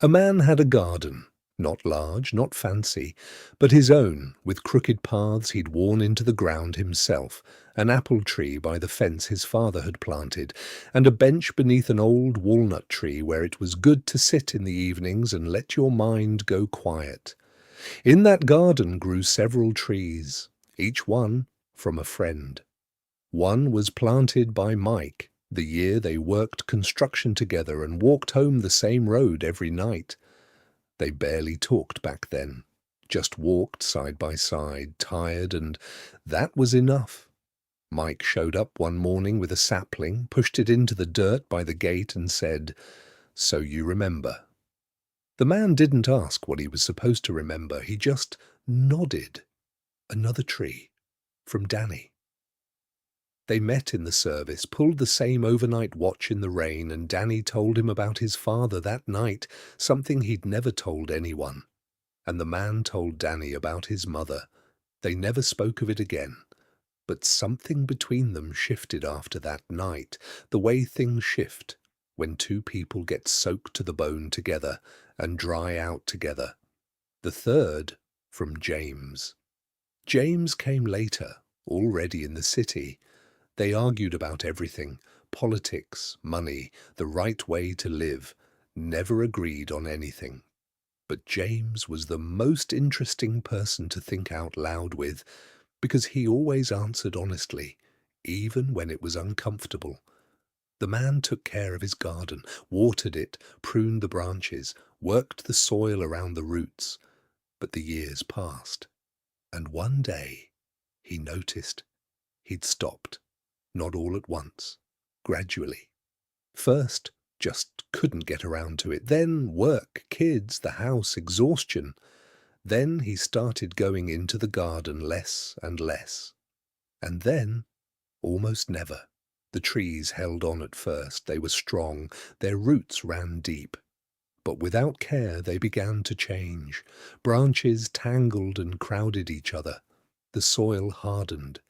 A man had a garden, not large, not fancy, but his own, with crooked paths he'd worn into the ground himself, an apple tree by the fence his father had planted, and a bench beneath an old walnut tree where it was good to sit in the evenings and let your mind go quiet. In that garden grew several trees, each one from a friend. One was planted by Mike, the year they worked construction together and walked home the same road every night. They barely talked back then, just walked side by side, tired, and that was enough. Mike showed up one morning with a sapling, pushed it into the dirt by the gate and said, "So you remember." The man didn't ask what he was supposed to remember, he just nodded. Another tree, from Danny. They met in the service, pulled the same overnight watch in the rain, and Danny told him about his father that night, something he'd never told anyone. And the man told Danny about his mother. They never spoke of it again. But something between them shifted after that night, the way things shift when two people get soaked to the bone together and dry out together. The third from James. James came later, already in the city. They argued about everything, politics, money, the right way to live, never agreed on anything. But James was the most interesting person to think out loud with, because he always answered honestly, even when it was uncomfortable. The man took care of his garden, watered it, pruned the branches, worked the soil around the roots. But the years passed, and one day he noticed he'd stopped. Not all at once, gradually. First, just couldn't get around to it. Then work, kids, the house, exhaustion. Then he started going into the garden less and less. And then, almost never. The trees held on at first. They were strong. Their roots ran deep. But without care, they began to change. Branches tangled and crowded each other. The soil hardened.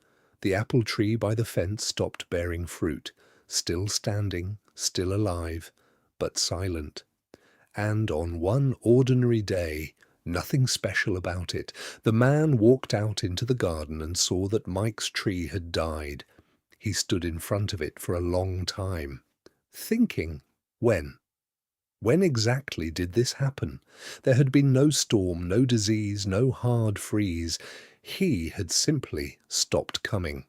The apple tree by the fence stopped bearing fruit, still standing, still alive, but silent. And on one ordinary day, nothing special about it, the man walked out into the garden and saw that Mike's tree had died. He stood in front of it for a long time, thinking, when? When exactly did this happen? There had been no storm, no disease, no hard freeze. He had simply stopped coming,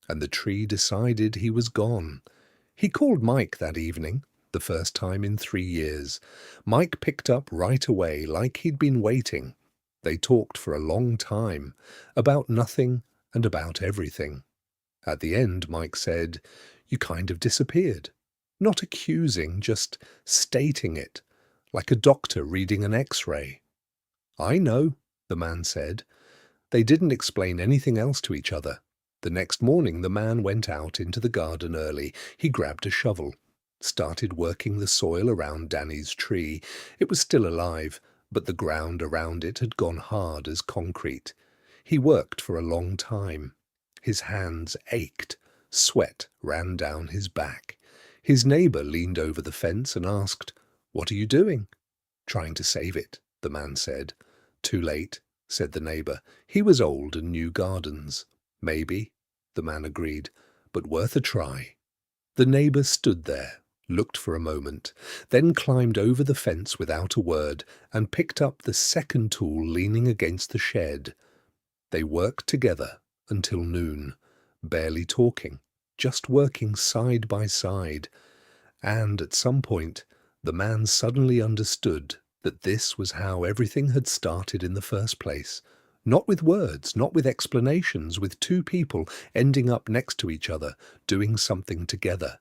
and the tree decided he was gone. He called Mike that evening, the first time in 3 years. Mike picked up right away, like he'd been waiting. They talked for a long time, about nothing and about everything. At the end, Mike said, "You kind of disappeared." Not accusing, just stating it, like a doctor reading an X-ray. "I know," the man said. They didn't explain anything else to each other. The next morning the man went out into the garden early. He grabbed a shovel, started working the soil around Danny's tree. It was still alive, but the ground around it had gone hard as concrete. He worked for a long time. His hands ached. Sweat ran down his back. His neighbor leaned over the fence and asked, "What are you doing?" "Trying to save it," the man said. "Too late," said the neighbor. He was old and knew gardens. "Maybe," the man agreed, "but worth a try." The neighbor stood there, looked for a moment, then climbed over the fence without a word and picked up the second tool leaning against the shed. They worked together until noon, barely talking, just working side by side. And at some point, the man suddenly understood that this was how everything had started in the first place. Not with words, not with explanations, with two people ending up next to each other, doing something together.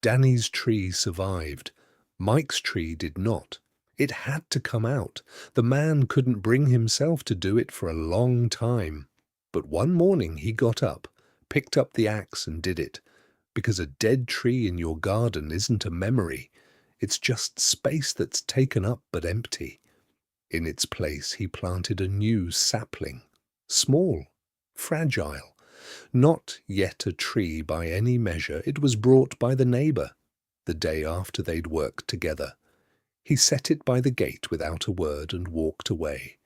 Danny's tree survived. Mike's tree did not. It had to come out. The man couldn't bring himself to do it for a long time. But one morning he got up, picked up the axe and did it. Because a dead tree in your garden isn't a memory. It's just space that's taken up but empty. In its place he planted a new sapling. Small, fragile. Not yet a tree by any measure. It was brought by the neighbor, the day after they'd worked together. He set it by the gate without a word and walked away.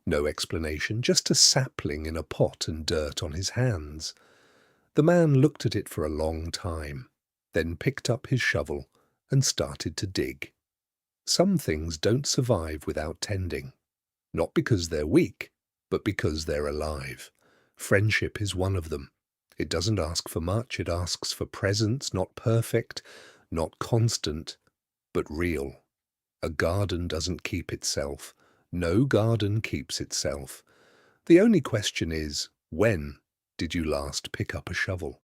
No explanation, just a sapling in a pot and dirt on his hands. The man looked at it for a long time, then picked up his shovel and started to dig. Some things don't survive without tending, not because they're weak, but because they're alive. Friendship is one of them. It doesn't ask for much, it asks for presence, not perfect, not constant, but real. A garden doesn't keep itself. No garden keeps itself. The only question is, when did you last pick up a shovel?